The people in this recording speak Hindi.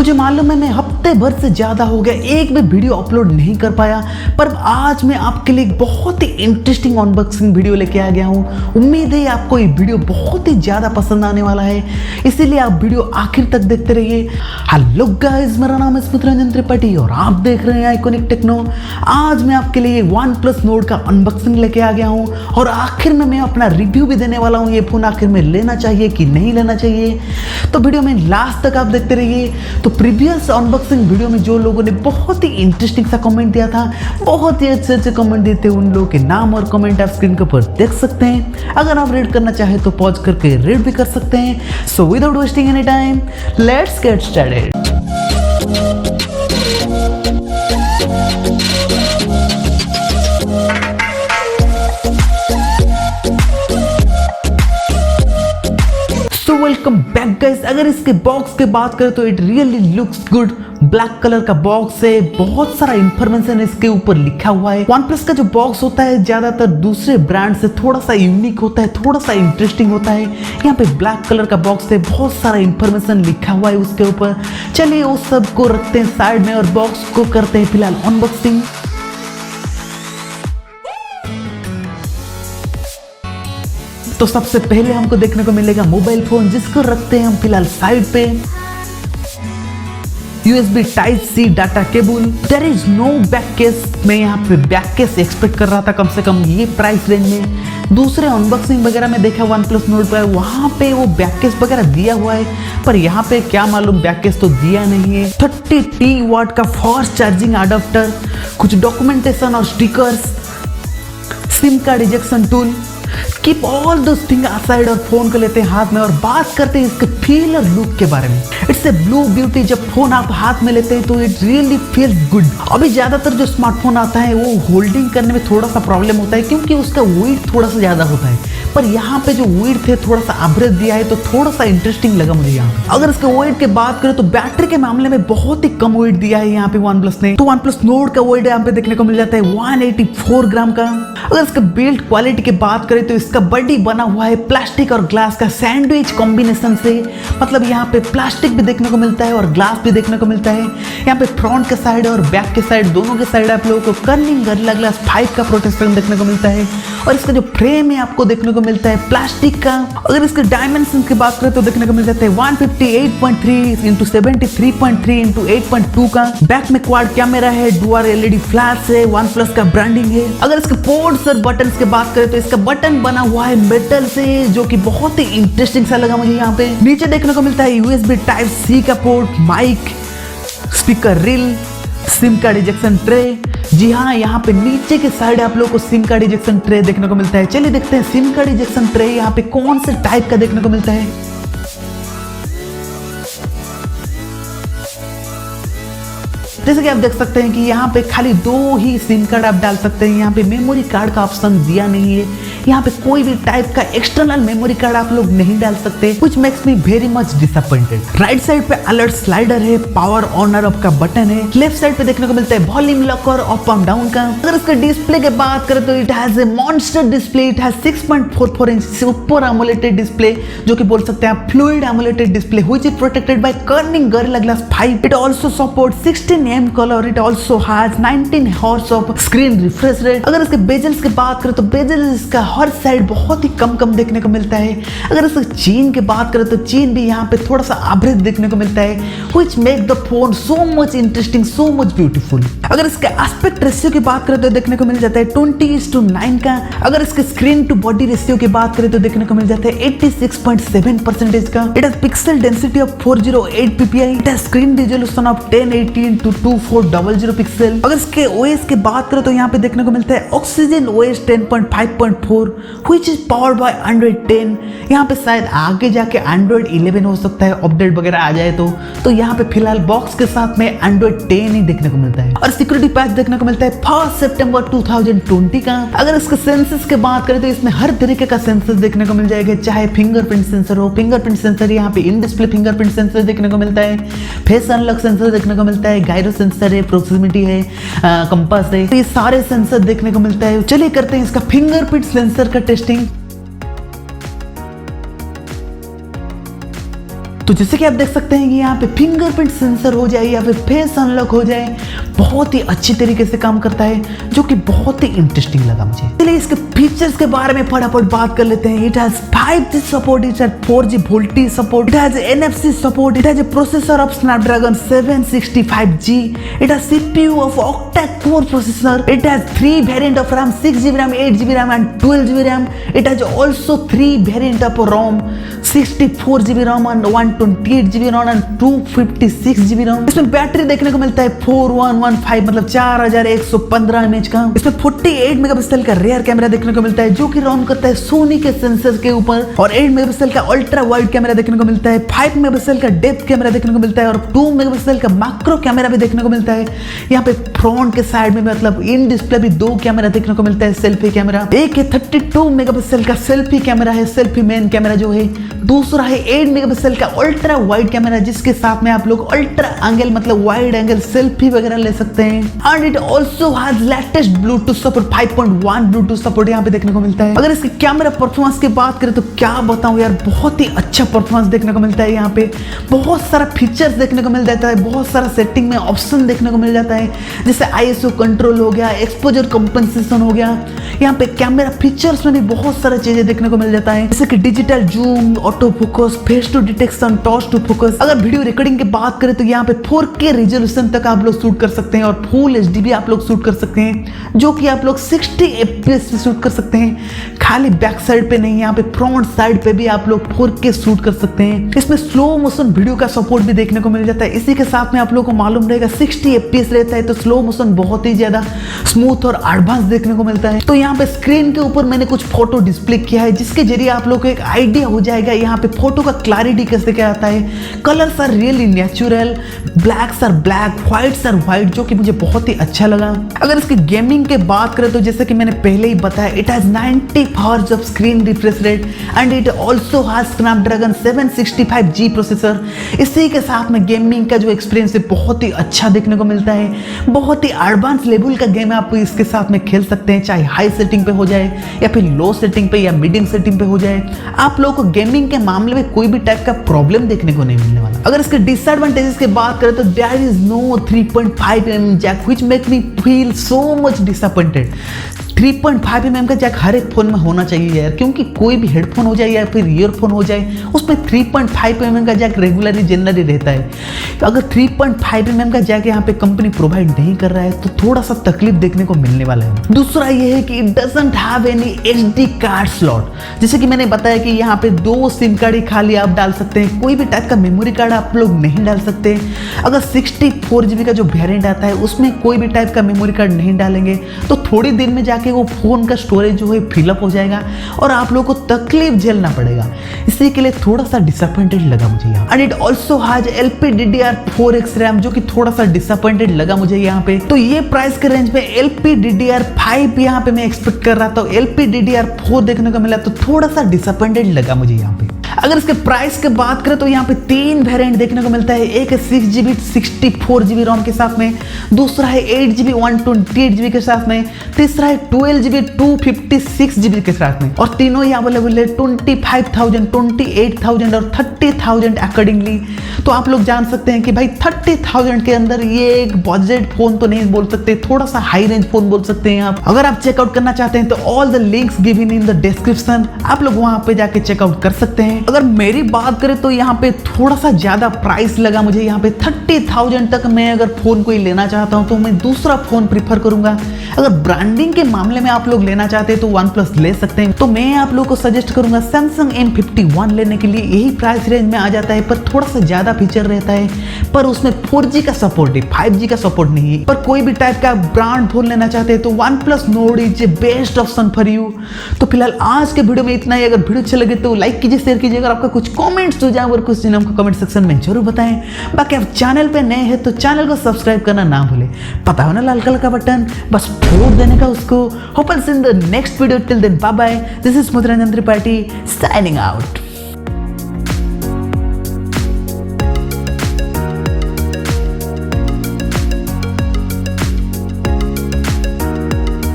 मुझे मालूम है मैं हफ्ते भर से ज्यादा हो गया एक भी वीडियो अपलोड नहीं कर पाया, पर आज मैं आपके लिए एक बहुत ही इंटरेस्टिंग अनबॉक्सिंग वीडियो लेके आ गया हूँ। उम्मीद है आपको ये वीडियो बहुत ही ज्यादा पसंद आने वाला है, इसीलिए आप वीडियो आखिर तक देखते रहिए। हेलो गाइस, मेरा नाम है स्मित रंजन त्रिपाठी और आप देख रहे हैं आइकॉनिक टेक्नो। आज मैं आपके लिए OnePlus नोट का अनबॉक्सिंग लेके आ गया हूँ और आखिर में मैं अपना रिव्यू भी देने वाला हूँ। ये फोन आखिर में लेना चाहिए कि नहीं लेना चाहिए, तो वीडियो में लास्ट तक आप देखते रहिए। तो प्रीवियस अनबॉक्सिंग वीडियो में जो लोगों ने बहुत ही इंटरेस्टिंग सा कमेंट दिया था, बहुत ही अच्छे कमेंट दिए थे, उन लोगों के नाम और कमेंट आप स्क्रीन के ऊपर देख सकते हैं। अगर आप रीड करना चाहे तो पॉज करके रीड भी कर सकते हैं। So without wasting any time, let's get started. Welcome back guys. अगर इसके बॉक्स की बात करें तो it really looks good. Black colour का बॉक्स है, बहुत सारा इंफॉर्मेशन इसके ऊपर लिखा हुआ है। OnePlus का जो बॉक्स होता है ज्यादातर दूसरे ब्रांड से थोड़ा सा यूनिक होता है, थोड़ा सा इंटरेस्टिंग होता है। यहाँ पे ब्लैक कलर का बॉक्स है, बहुत सारा इंफॉर्मेशन लिखा हुआ है उसके ऊपर। चलिए उस सब को रखते हैं साइड में और बॉक्स को करते हैं फिलहाल अनबॉक्सिंग। तो सबसे पहले हमको देखने को मिलेगा मोबाइल फोन, जिसको रखते हैं हम फिलहाल साइड पे। USB Type-C data cable. There is no back case. मैं यहाँ पे बैक केस एक्सपेक्ट कर रहा था, कम से कम ये प्राइस रेंज में। दूसरे अनबॉक्सिंग वगैरह में देखा OnePlus नोट पर वहाँ पे वो बैक केस वगैरह दिया हुआ है, पर यहाँ पे क्या मालूम बैक केस तो दिया नहीं है। 30T वाट का फास्ट चार्जिंग अडाप्टर, कुछ डॉक्यूमेंटेशन और stickers, SIM card ejection tool. Keep all those thing aside और फोन को लेते हैं हाथ में और बात करते हैं इसके फील और लुक के बारे में। It's a blue beauty. जब फोन आप हाथ में लेते हैं तो इट रियली फील्स गुड। अभी ज्यादातर जो स्मार्टफोन आता है वो होल्डिंग करने में थोड़ा सा प्रॉब्लम होता है, क्योंकि उसका वेट थोड़ा सा ज्यादा होता है, पर यहाँ पे जो वेट थे थोड़ा सा एवरेज दिया है, तो थोड़ा सा इंटरेस्टिंग लगा मुझे यहाँ। अगर इसके वेट की बात करें तो बैटरी के मामले में बहुत ही कम वेट दिया है यहाँ पे OnePlus ने। तो OnePlus नोट का वेट यहाँ पे देखने को मिल जाता है 184 ग्राम का। अगर इसका बिल्ड क्वालिटी की बात करें तो इसका बॉडी बना हुआ है प्लास्टिक और ग्लास का सैंडविच कॉम्बिनेशन से, मतलब यहाँ पे प्लास्टिक भी देखने को मिलता है और ग्लास भी देखने को मिलता है। यहाँ पे फ्रंट के साइड और बैक के साइड दोनों के साइड आप लोगों को कर्निंग गोरिल्ला ग्लास 5 का प्रोटेक्शन देखने को मिलता है और इसका जो फ्रेम है आपको देखने को मिलता है प्लास्टिक का। अगर इसके डायमेंशन की बात करें तो देखने को मिल जाता है 158.3 इंटू 73.3 इंटू 8.2 का। बैक में क्वाड कैमरा है, डुअल LED फ्लैश है, OnePlus का ब्रांडिंग है। अगर इसके पोर्ट्स और बटन्स की बात करें तो इसका बटन बना हुआ है मेटल से, जो कि बहुत ही इंटरेस्टिंग सा लगा मुझे। यहाँ पे नीचे देखने को मिलता है USB Type-C का पोर्ट, माइक, स्पीकर रिल, सिम कार्ड इजेक्शन ट्रे। जी हाँ, यहाँ पे नीचे के साइड आप लोगों को सिम कार्ड इजेक्शन ट्रे देखने को मिलता है। चलिए देखते हैं सिम कार्ड इजेक्शन ट्रे यहाँ पे कौन से टाइप का देखने को मिलता है। जैसे कि आप देख सकते हैं कि यहाँ पे खाली 2 ही सिम कार्ड आप डाल सकते हैं। यहाँ पे मेमोरी कार्ड का ऑप्शन दिया नहीं है। यहाँ पे कोई भी टाइप का एक्सटर्नल मेमोरी कार्ड आप लोग नहीं डाल सकते, which makes me very much disappointed। Right side पे अलर्ट स्लाइडर है, पावर ऑन और ऑफ का बटन है। लेफ्ट साइड पे देखने को मिलता है वॉल्यूम लॉक और अप एंड डाउन का। अगर इसके डिस्प्ले की बात करें तो it has a monster display. It has 6.44 inch super emulated display, जो कि बोल सकते हैं आप fluid emulated display, which is protected by Corning gorilla glass 5। It also supports 16 color. It also has 19 Hz of screen refresh rate। अगर इसके बेजल्स की बात करें तो बेजल्स इसका हर साइड बहुत ही कम देखने को मिलता है। अगर इसके चेन की बात करें तो चेन भी यहाँ पे थोड़ा सा एवरेज देखने को मिलता है, which make the phone so much interesting, so much beautiful। अगर इसके एस्पेक्ट रेशियो की बात करें तो देखने को मिल जाता है 20:9 का। अगर इसके स्क्रीन टू बॉडी रेशियो की बात करें तो देखने को मिल जाता है 86.7% का। It has pixel density of 408 ppi। It has screen resolution of 1080x2400 pixel. अगर इसके OS की बात करें तो यहाँ पे देखने को मिलता है oxygen OS 10.5.4, which is powered by Android 10। यहाँ पे शायद आगे जाके Android 11 हो सकता है, अपडेट वगैरह आ जाए तो यहाँ पे फिलहाल बॉक्स के साथ में Android 10 ही देखने को मिलता है। और सिक्योरिटी पैच देखने को मिलता है 1 सितंबर 2020 का। अगर इसके सेंसर्स की बात करें तो इसमें हर तरीके का सेंसर देखने को मिल जाएगा, चाहे फिंगरप्रिंट सेंसर हो, फिंगरप्रिंट सेंसर यहाँ पे इन डिस्प्ले फिंगरप्रिंट सेंसर देखने को मिलता है, फेस अनलॉक सेंसर देखने को मिलता है, गायरो सेंसर है, प्रोक्सिमिटी है, कंपास है, तो ये सारे सेंसर देखने को मिलता है। चलिए करते हैं इसका फिंगरप्रिंट सेंसर का टेस्टिंग। तो जैसे कि आप देख सकते हैं कि यहाँ पे फिंगरप्रिंट सेंसर हो जाए या फिर फेस अनलॉक हो जाए, बहुत ही अच्छी तरीके से काम करता है, जो कि बहुत ही इंटरेस्टिंग लगा मुझे। चलिए इसके फीचर्स के बारे में फटाफट बात कर लेते हैं। It has 5G support, it has 4G voltage support, it has NFC support, it has a processor of Snapdragon 765G, it has CPU of octa-core processor, it has 3 variant of RAM, 6GB RAM, 8GB RAM and 12GB RAM, it has also 3 variant of ROM, 64GB ROM and 128GB ROM and 256GB ROM। इसमें बैटरी देखने को मिलता है 4115 मतलब 4115 mAh का। इसमें 48 मेगापिक्सल का रेयर कैमरा देखने को मिलता है, जो कि रन करता है सोनी के सेंसर के ऊपर, और 8 मेगापिक्सल का अल्ट्रा वाइड कैमरा देखने को मिलता है, 5 मेगापिक्सल का डेप्थ कैमरा देखने को मिलता है और 2 मेगापिक्सल का मैक्रो कैमरा भी देखने को मिलता है। यहाँ पे फ्रंट के साइड में मतलब इन डिस्प्ले भी 2 कैमरा देखने को मिलता है, सेल्फी कैमरा। एक है 32 मेगापिक्सल का सेल्फी कैमरा है, सेल्फी मेन कैमरा जो है। दूसरा है 8 मेगापिक्सल का अल्ट्रा वाइड कैमरा, जिसके साथ में आप लोग अल्ट्रा एंगल मतलब वाइड एंगल सेल्फी वगैरह ले सकते हैं। And it also has latest Bluetooth support, 5.1 Bluetooth support यहाँ पे देखने को मिलता है। अगर इसके कैमरा परफॉर्मेंस की बात करें तो क्या बताऊं यार, बहुत ही अच्छा परफॉर्मेंस देखने को मिलता है। यहाँ पे बहुत सारा फीचर्स देखने को मिल जाता है, बहुत सारा सेटिंग में ऑप्शन देखने को मिल जाता है, जैसे ISO कंट्रोल हो गया, एक्सपोजर कंपनसेशन हो गया। यहाँ पे कैमरा फीचर्स में भी बहुत सारी चीजें देखने को मिल जाता है, जैसे कि digital zoom, auto focus, face to detection, torch to focus. अगर वीडियो रिकॉर्डिंग की बात करें तो यहाँ पे 4K रेजोल्यूशन तक आप लोग शूट कर सकते हैं और फुल HD भी आप लोग शूट कर सकते हैं, जो कि आप लोग 60 FPS पे शूट कर सकते हैं। खाली बैक साइड पे नहीं, यहाँ पे फ्रंट साइड पे भी आप लोग 4K शूट कर सकते हैं। इसमें स्लो मोशन वीडियो का सपोर्ट भी देखने को मिल जाता है। इसी के साथ में आप लोगों को मालूम रहेगा 60 FPS रहता है, तो स्लो मोशन बहुत ही ज्यादा स्मूथ और एडवांस देखने को मिलता है। तो यहाँ पे स्क्रीन के ऊपर मैंने कुछ फोटो डिस्प्ले किया है, जिसके जरिए आप लोग को एक आइडिया हो जाएगा यहाँ पे फोटो का क्लैरिटी कैसे क्या आता है। Colours are really natural, blacks are black, whites are white, जो कि मुझे बहुत ही अच्छा लगा। अगर इसकी गेमिंग के बात करें तो जैसे कि मैंने पहले ही बताया, it has 90 hertz of screen refresh rate and it also has Snapdragon 765G processor. इसी के साथ में गेमिंग का जो एक्सपीरियंस है बहुत ही अच्छा देखने को मिलता है। बहुत ही एडवांस लेवल का गेम आप इसके साथ में खेल सकते हैं, चाहे हाई सेटिंग पे हो जाए या फिर लो सेटिंग पे या मीडियम सेटिंग पे हो जाए। आप लोगों को गेमिंग के मामले में कोई भी टाइप का प्रॉब्लम देखने को नहीं मिलने वाला। अगर इसके डिसएडवांटेजेस की बात करें तो there is no 3.5mm jack which make me feel so much disappointed. 3.5mm का जैक हर एक फोन में होना चाहिए यार, क्योंकि कोई भी हेडफोन हो जाए या फिर ईयरफोन हो जाए उसमें 3.5mm का जैक रेगुलरली जनरली रहता है। तो अगर 3.5mm का जैक यहाँ पे कंपनी प्रोवाइड नहीं कर रहा है तो थोड़ा सा तकलीफ देखने को मिलने वाला है। दूसरा ये है कि it doesn't have any SD card slot, जैसे कि मैंने बताया कि यहाँ पे 2 सिम कार्ड ही खाली आप डाल सकते हैं, कोई भी टाइप का मेमोरी कार्ड आप लोग नहीं डाल सकते। अगर 64GB का जो वेरिएंट आता है उसमें कोई भी टाइप का मेमोरी कार्ड नहीं डालेंगे तो थोड़ी देर में जाके वो फोन का स्टोरेज जो है फिलअप हो जाएगा और आप लोगों को तकलीफ झेलना पड़ेगा। इसी के लिए थोड़ा सा डिसअपॉइंटेड लगा मुझे यहाँ। And it also has LPDDR4X RAM, जो कि थोड़ा सा डिसअपॉइंटेड लगा मुझे यहाँ पे। तो ये प्राइस के रेंज में LPDDR5 यहाँ पे मैं एक्सपेक्ट कर रहा था, LPDDR4 देखने को मिला तो थोड़ा सा डिसअपॉइंटेड लगा मुझे यहाँ पे। अगर इसके प्राइस की बात करें तो यहाँ पे 3 वेरिएंट देखने को मिलता है। एक है 6GB 64GB रोम के साथ में, दूसरा है 8GB 128GB के साथ में, तीसरा है 12GB 256GB के साथ में, और तीनों ही अवेलेबल है 25,000, 28,000 और 30,000 अकॉर्डिंगली। तो आप लोग जान सकते हैं कि भाई 30,000 के अंदर ये एक बजट फोन तो नहीं बोल सकते, थोड़ा सा हाई रेंज फोन बोल सकते हैं आप। अगर आप चेकआउट करना चाहते हैं तो all the links given in the description, आप लोग वहां पे जाके चेकआउट कर सकते हैं। अगर मेरी बात करें तो यहाँ पे थोड़ा सा ज्यादा प्राइस लगा मुझे यहाँ पे। 30,000 तक मैं अगर फोन कोई लेना चाहता हूँ तो मैं दूसरा फोन प्रीफर करूंगा। अगर ब्रांडिंग के मामले में आप लोग लेना चाहते हैं तो OnePlus ले सकते हैं, तो मैं आप लोग को सजेस्ट करूंगा Samsung M51 लेने के लिए। यही प्राइस रेंज में आ जाता है, पर थोड़ा सा ज्यादा फीचर रहता है, पर उसमें 4G का सपोर्ट है, 5G का सपोर्ट नहीं है। पर कोई भी टाइप का ब्रांड फोन लेना चाहते हैं तो OnePlus Nord is best option for you. तो फिलहाल आज के वीडियो में इतना ही। अगर वीडियो अच्छा लगे तो लाइक कीजिए, शेयर कीजिए। अगर आपका कुछ कमेंट्स हो जाए और कुछ हमको कमेंट सेक्शन में जरूर बताएं। बाकी आप चैनल पे नए हैं तो चैनल को सब्सक्राइब करना ना भूलें, पता हो ना लाल कलर का बटन, बस फोड़ देने का उसको। Hope in the next video, till then bye bye. This is Mudranjan Tripathi signing out.